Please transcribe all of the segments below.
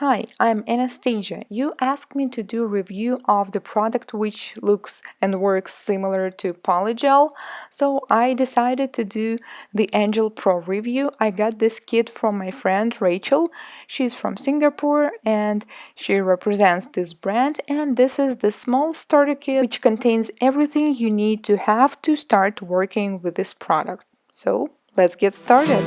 Hi, I'm Anastasia. You asked me to do a review of the product which looks and works similar to Polygel, so I decided to do the Angel Pro review. I got this kit from my friend Rachel. She's from Singapore and she represents this brand, and this is the small starter kit which contains everything you need to have to start working with this product. So let's get started.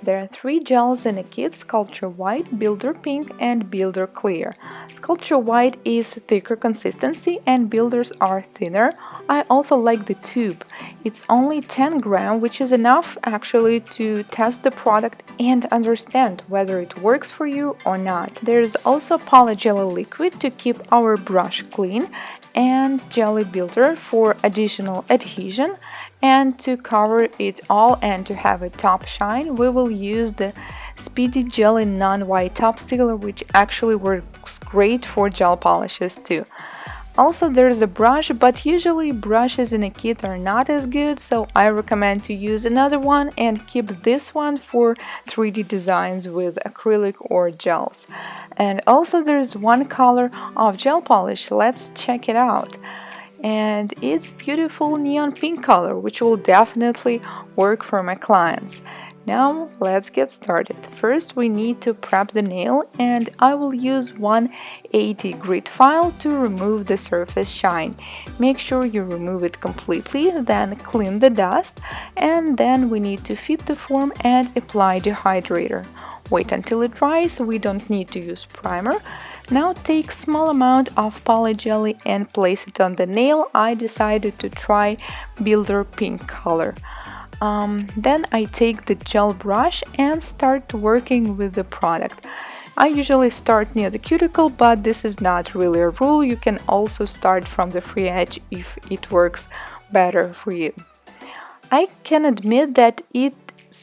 There are three gels in a kit: Sculpture White, Builder Pink, and Builder Clear. Sculpture White is thicker consistency and Builders are thinner. I also like the tube. It's only 10 grams, which is enough actually to test the product and understand whether it works for you or not. There's also Polygelly liquid to keep our brush clean and Jelly Builder for additional adhesion. And to cover it all and to have a top shine, we will use the Speedy Jelly non-white top sealer, which actually works great for gel polishes too. Also, there's a brush, but usually brushes in a kit are not as good, so I recommend to use another one and keep this one for 3D designs with acrylic or gels. And also there's one color of gel polish. Let's check it out. And it's beautiful neon pink color, which will definitely work for my clients. Now let's get started. First we need to prep the nail, and I will use 180 grit file to remove the surface shine. Make sure you remove it completely, then clean the dust, and then we need to fit the form and apply the hydrator. Wait until it dries, we don't need to use primer. Now take small amount of Polygelly and place it on the nail. I decided to try Builder Pink color. Then I take the gel brush and start working with the product. I usually start near the cuticle, but this is not really a rule. You can also start from the free edge if it works better for you. I can admit that it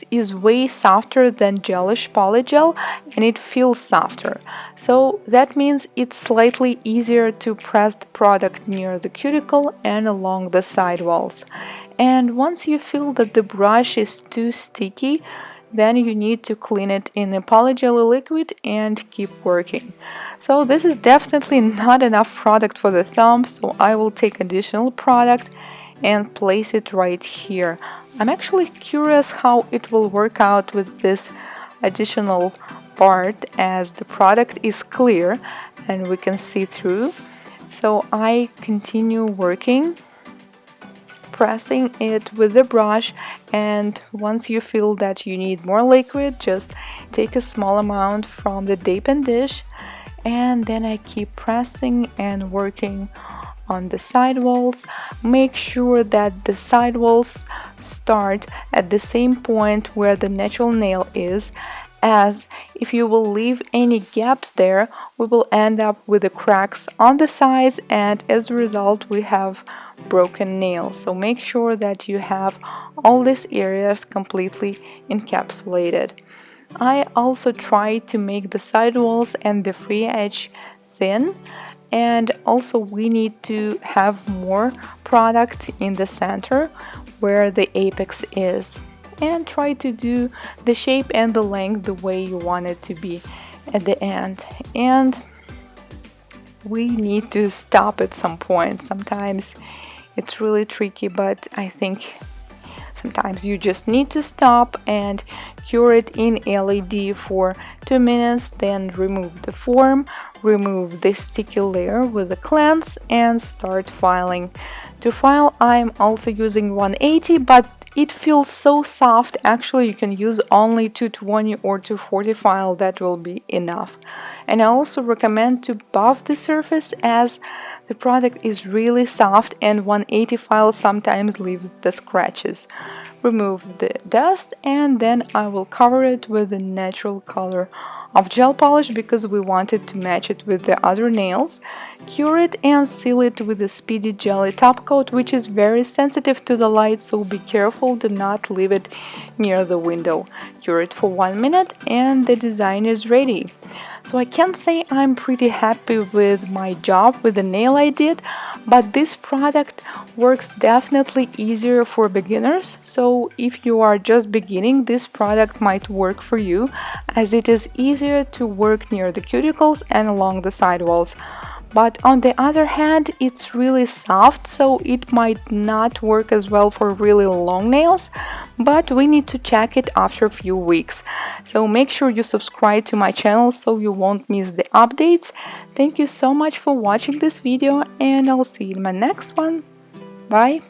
is way softer than gelish polygel and it feels softer, so that means it's slightly easier to press the product near the cuticle and along the side walls. And once you feel that the brush is too sticky, then you need to clean it in a Polygelly liquid and keep working. So this is definitely not enough product for the thumb, so I will take additional product and place it right here. I'm actually curious how it will work out with this additional part, as the product is clear and we can see through. So I continue working, pressing it with the brush, and once you feel that you need more liquid, just take a small amount from the dampened dish, and then I keep pressing and working on the side walls. Make sure that the side walls start at the same point where the natural nail is, as if you will leave any gaps there, we will end up with the cracks on the sides, and as a result we have broken nails. So make sure that you have all these areas completely encapsulated. I also try to make the side walls and the free edge thin, and also we need to have more product in the center where the apex is, and try to do the shape and the length the way you want it to be at the end. And we need to stop at some point. Sometimes it's really tricky, but I think sometimes you just need to stop and cure it in LED for 2 minutes, then remove the form, remove the sticky layer with a cleanse, and start filing. To file, I'm also using 180, but it feels so soft. Actually, you can use only 220 or 240 file, that will be enough. And I also recommend to buff the surface, as the product is really soft and 180 file sometimes leaves the scratches. Remove the dust, and then I will cover it with the natural color of gel polish because we wanted to match it with the other nails. Cure it and seal it with a speedy jelly top coat, which is very sensitive to the light, so be careful, do not leave it near the window. Cure it for 1 minute and the design is ready. So I can say I'm pretty happy with my job with the nail I did, but this product works definitely easier for beginners. So if you are just beginning, this product might work for you, as it is easier to work near the cuticles and along the sidewalls. But on the other hand, it's really soft, so it might not work as well for really long nails, but we need to check it after a few weeks. So make sure you subscribe to my channel so you won't miss the updates. Thank you so much for watching this video, and I'll see you in my next one. Bye!